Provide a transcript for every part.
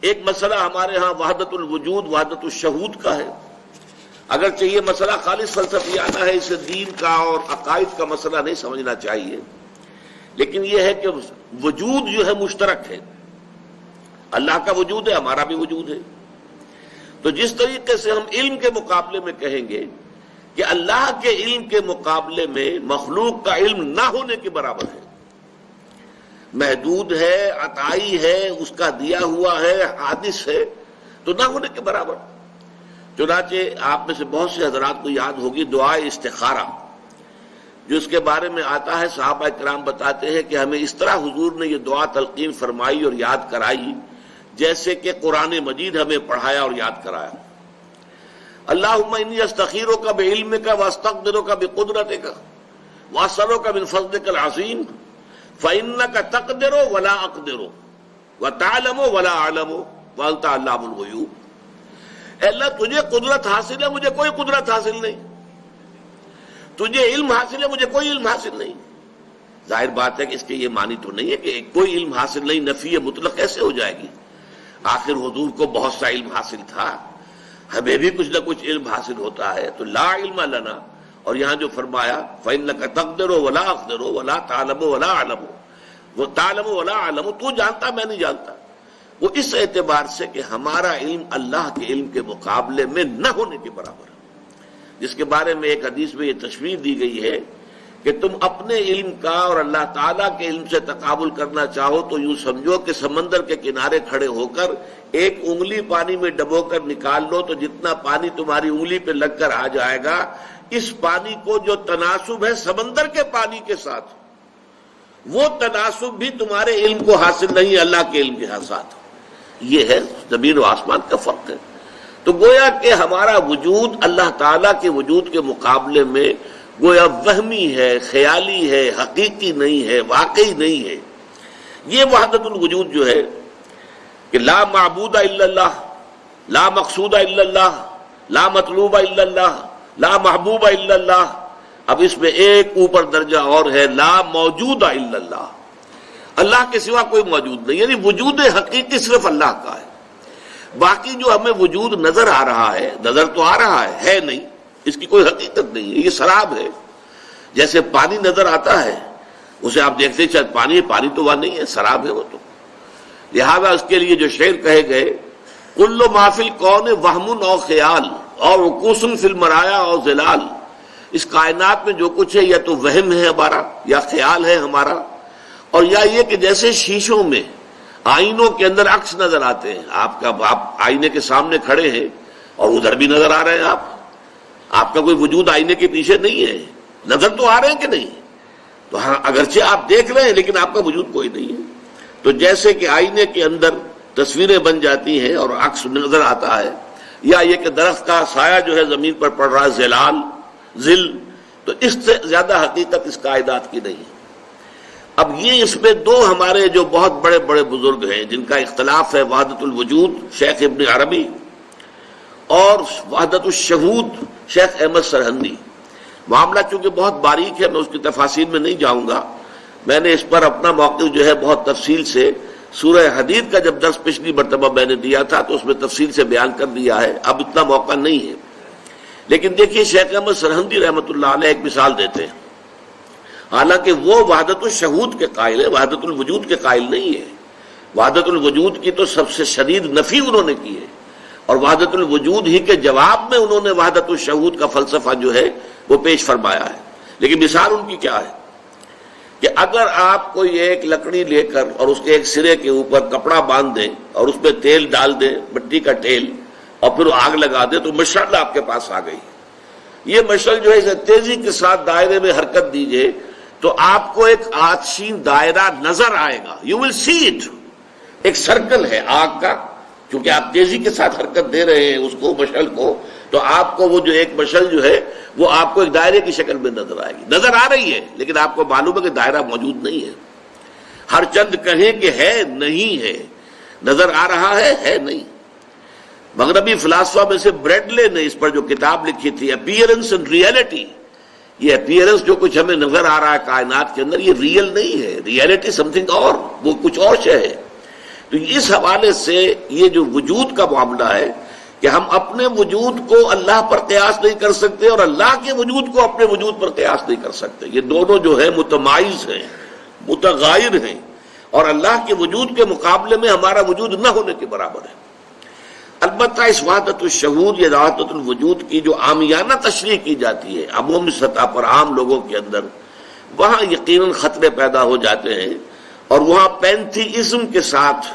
ایک مسئلہ ہمارے ہاں وحدت الوجود وحدت الشہود کا ہے، اگرچہ یہ مسئلہ خالص فلسفیانہ ہے، اسے دین کا اور عقائد کا مسئلہ نہیں سمجھنا چاہیے، لیکن یہ ہے کہ وجود جو ہے مشترک ہے، اللہ کا وجود ہے، ہمارا بھی وجود ہے۔ تو جس طریقے سے ہم علم کے مقابلے میں کہیں گے کہ اللہ کے علم کے مقابلے میں مخلوق کا علم نہ ہونے کے برابر ہے، محدود ہے، عطائی ہے، اس کا دیا ہوا ہے، حادث ہے، تو نہ ہونے کے برابر۔ چنانچہ آپ میں سے بہت سے حضرات کو یاد ہوگی دعائے استخارہ، جو اس کے بارے میں آتا ہے، صحابہ کرام بتاتے ہیں کہ ہمیں اس طرح حضور نے یہ دعا تلقین فرمائی اور یاد کرائی جیسے کہ قرآن مجید ہمیں پڑھایا اور یاد کرایا۔ اللہم انی استخیرک بعلمک واستقدرک بقدرتک واسألک من فضلک العظیم فإنک تقدر ولا اقدر وتعلم ولا اعلم وانت علام الغیوب۔ اے اللہ تجھے قدرت حاصل ہے، مجھے کوئی قدرت حاصل نہیں، تجھے علم حاصل ہے، مجھے کوئی علم حاصل نہیں۔ ظاہر بات ہے کہ اس کے یہ معنی تو نہیں ہے کہ کوئی علم حاصل نہیں، نفی مطلق کیسے ہو جائے گی؟ آخر حضور کو بہت سا علم حاصل تھا، ہمیں بھی کچھ نہ کچھ علم حاصل ہوتا ہے، تو لا علم لنا، اور یہاں جو فرمایا فإنک تقدر ولا اقدر ولا تعلم ولا اعلم، وہ تعلم ولا اعلم، تو جانتا میں نہیں جانتا، وہ اس اعتبار سے کہ ہمارا علم اللہ کے علم کے مقابلے میں نہ ہونے کے برابر ہے، جس کے بارے میں ایک حدیث میں یہ تشریح دی گئی ہے کہ تم اپنے علم کا اور اللہ تعالیٰ کے علم سے تقابل کرنا چاہو تو یوں سمجھو کہ سمندر کے کنارے کھڑے ہو کر ایک انگلی پانی میں ڈبو کر نکال لو تو جتنا پانی تمہاری انگلی پہ لگ کر آ جائے گا، اس پانی کو جو تناسب ہے سمندر کے پانی کے ساتھ، وہ تناسب بھی تمہارے علم کو حاصل نہیں، اللہ کے علم کے ساتھ۔ یہ ہے زمین و آسمان کا فرق ہے۔ تو گویا کہ ہمارا وجود اللہ تعالیٰ کے وجود کے مقابلے میں گویا وہمی ہے، خیالی ہے، حقیقی نہیں ہے، واقعی نہیں ہے۔ یہ وحدت الوجود جو ہے کہ لا معبود الا اللہ، لا مقصود الا اللہ، لا مطلوب الا اللہ، لا محبوب الا اللہ، اب اس میں ایک اوپر درجہ اور ہے، لا موجود الا اللہ، اللہ کے سوا کوئی موجود نہیں، یعنی وجود حقیقی صرف اللہ کا ہے۔ باقی جو ہمیں وجود نظر آ رہا ہے، نظر تو آ رہا ہے نہیں، اس کی کوئی حقیقت نہیں ہے، یہ سراب ہے۔ جیسے پانی نظر آتا ہے، اسے آپ دیکھتے شاید پانی ہے، پانی تو وہ نہیں ہے، سراب ہے وہ تو۔ لہذا اس کے لیے جو شعر کہے گئے کل ما فی الکون وہم او خیال اور رکوس فی المرایا اور ظلال، اس کائنات میں جو کچھ ہے یا تو وہم ہے ہمارا یا خیال ہے ہمارا، اور یا یہ کہ جیسے شیشوں میں آئینوں کے اندر عکس نظر آتے ہیں، آپ آئینے کے سامنے کھڑے ہیں اور ادھر بھی نظر آ رہے ہیں، آپ کا کوئی وجود آئینے کے پیچھے نہیں ہے، نظر تو آ رہے ہیں کہ نہیں؟ تو ہاں اگرچہ آپ دیکھ رہے ہیں لیکن آپ کا وجود کوئی نہیں ہے۔ تو جیسے کہ آئینے کے اندر تصویریں بن جاتی ہیں اور عکس نظر آتا ہے، یا یہ کہ درخت کا سایہ جو ہے زمین پر پڑ رہا ہے، ظلال ظل، تو اس سے زیادہ حقیقت اس کائنات کی نہیں ہے۔ اب یہ اس میں دو ہمارے جو بہت بڑے بڑے بزرگ ہیں جن کا اختلاف ہے، وحدت الوجود شیخ ابن عربی اور وحدت الشہود شیخ احمد سرہندی۔ معاملہ چونکہ بہت باریک ہے، میں اس کی تفاصیل میں نہیں جاؤں گا، میں نے اس پر اپنا موقف جو ہے بہت تفصیل سے سورہ حدید کا جب درس پچھلی مرتبہ میں نے دیا تھا تو اس میں تفصیل سے بیان کر دیا ہے، اب اتنا موقع نہیں ہے۔ لیکن دیکھیے شیخ احمد سرہندی رحمۃ اللہ علیہ ایک مثال دیتے ہیں، حالانکہ وہ وحدت الشہود کے قائل ہے، وحدت الوجود کے قائل نہیں ہے۔ وحدت الوجود کی تو سب سے شدید نفی انہوں نے کی ہے، اور وحدت الوجود ہی کے جواب میں انہوں نے وحدت الشہود کا فلسفہ جو ہے وہ پیش فرمایا ہے۔ لیکن مثال ان کی کیا ہے کہ اگر آپ کوئی ایک لکڑی لے کر اور اس کے ایک سرے کے اوپر کپڑا باندھ دیں اور اس پہ تیل ڈال دیں، مٹی کا تیل، اور پھر آگ لگا دیں تو مشعل آپ کے پاس آ گئی۔ یہ مشعل جو ہے اسے تیزی کے ساتھ دائرے میں حرکت دیجئے تو آپ کو ایک آتشین دائرہ نظر آئے گا، یو ول سی اٹ، ایک سرکل ہے آگ کا، کیونکہ آپ تیزی کے ساتھ حرکت دے رہے ہیں اس کو، مشعل کو، تو آپ کو وہ جو ایک مشعل جو ہے وہ آپ کو ایک دائرے کی شکل میں نظر آئے گی، نظر آ رہی ہے لیکن آپ کو معلوم ہے کہ دائرہ موجود نہیں ہے۔ ہر چند کہیں کہ ہے نہیں ہے، نظر آ رہا ہے نہیں۔ مغربی فلاسفہ میں سے بریڈلے نے اس پر جو کتاب لکھی تھی اپیئرنس اینڈ ریئلٹی، یہ اپیئرنس جو کچھ ہمیں نظر آ رہا ہے کائنات کے اندر یہ ریئل نہیں ہے، ریئلٹی سم تھنگ اور، وہ کچھ اور شے ہے۔ تو اس حوالے سے یہ جو وجود کا معاملہ ہے کہ ہم اپنے وجود کو اللہ پر قیاس نہیں کر سکتے اور اللہ کے وجود کو اپنے وجود پر قیاس نہیں کر سکتے. یہ دونوں جو ہے متمایز ہیں، متغیر ہیں، اور اللہ کے وجود کے مقابلے میں ہمارا وجود نہ ہونے کے برابر ہے. البتہ اس وحدت الشہود یا وحدت الوجود کی جو عامیانہ تشریح کی جاتی ہے عمومی سطح پر عام لوگوں کے اندر، وہاں یقیناً خطرے پیدا ہو جاتے ہیں، اور وہاں پینتھیزم کے ساتھ،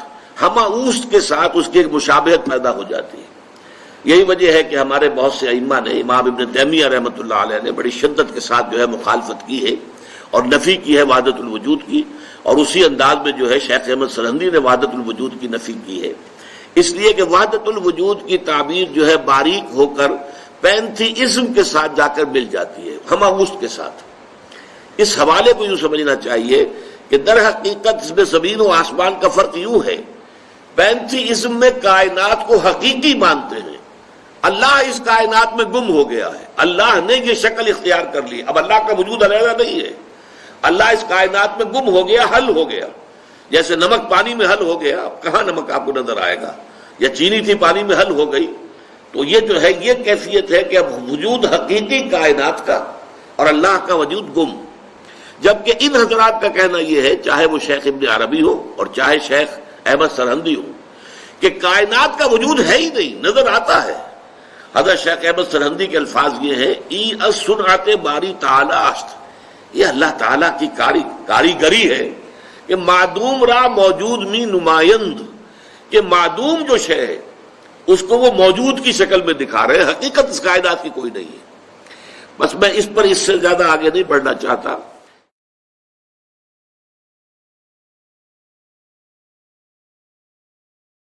ہمہ اوست کے ساتھ اس کی ایک مشابہت پیدا ہو جاتی ہے. یہی وجہ ہے کہ ہمارے بہت سے ائمہ نے، امام ابن تیمیہ رحمۃ اللہ علیہ نے بڑی شدت کے ساتھ جو ہے مخالفت کی ہے اور نفی کی ہے وحدت الوجود کی، اور اسی انداز میں جو ہے شیخ احمد سرہندی نے وحدت الوجود کی نفی کی ہے، اس لیے کہ وحدت الوجود کی تعبیر جو ہے باریک ہو کر پینتھیزم کے ساتھ جا کر مل جاتی ہے، ہمہ اوست کے ساتھ. اس حوالے کو یوں سمجھنا چاہیے کہ در حقیقت اس میں زمین و آسمان کا فرق یوں ہے، پینتھیزم میں کائنات کو حقیقی مانتے ہیں، اللہ اس کائنات میں گم ہو گیا ہے، اللہ نے یہ شکل اختیار کر لی، اب اللہ کا وجود علیحدہ نہیں ہے، اللہ اس کائنات میں گم ہو گیا، حل ہو گیا. جیسے نمک پانی میں حل ہو گیا، اب کہاں نمک آپ کو نظر آئے گا، یا چینی تھی پانی میں حل ہو گئی. تو یہ جو ہے یہ کیفیت ہے کہ اب وجود حقیقی کائنات کا اور اللہ کا وجود گم. جبکہ ان حضرات کا کہنا یہ ہے، چاہے وہ شیخ ابن عربی ہو اور چاہے شیخ احمد سرہندی ہو، کہ کائنات کا وجود ہے ہی نہیں، نظر آتا ہے. حضرت شیخ احمد سرہندی کے الفاظ یہ ہیں، ای الصنعت باری تعالی است، یہ اللہ تعالیٰ کی کاریگری ہے کہ معدوم را موجود می نمائند، کہ معدوم جو شے ہے اس کو وہ موجود کی شکل میں دکھا رہے ہیں، حقیقت اس کائنات کی کوئی نہیں ہے. بس میں اس پر اس سے زیادہ آگے نہیں بڑھنا چاہتا.